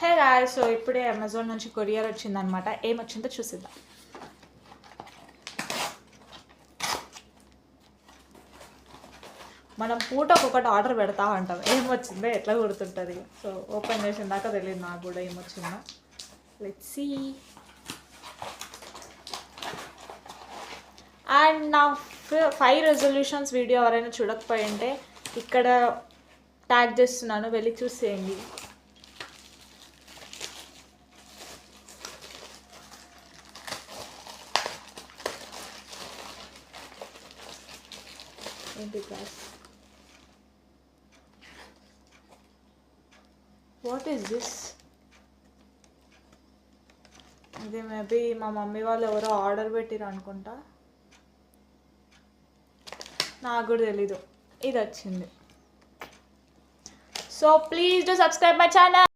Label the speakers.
Speaker 1: Hey guys, so ఇప్పుడే Amazon నుంచి courier వచ్చిందనమాట. ఏమొచ్చిందో చూసిద్దాం. మనం పూటకు ఒకటి ఆర్డర్ పెడతా ఉంటాం, ఏమొచ్చిందో ఎట్లా గుర్తుంటుంది. సో ఓపెన్ చేసిన దాకా తెలియదు నాకు కూడా ఏమొచ్చిందో. Let's see. అండ్ నా 5 రెజల్యూషన్స్ వీడియో ఎవరైనా చూడకపోయింటే ఇక్కడ ట్యాగ్ చేస్తున్నాను, వెళ్ళి చూసేయండి. ఏంటి క్లాస్? What is this? ఇది మేబీ మా మమ్మీ వాళ్ళు ఎవరో ఆర్డర్ పెట్టిరు అనుకుంటా, నాకు కూడా తెలీదు. ఇది వచ్చింది. So please do subscribe my channel.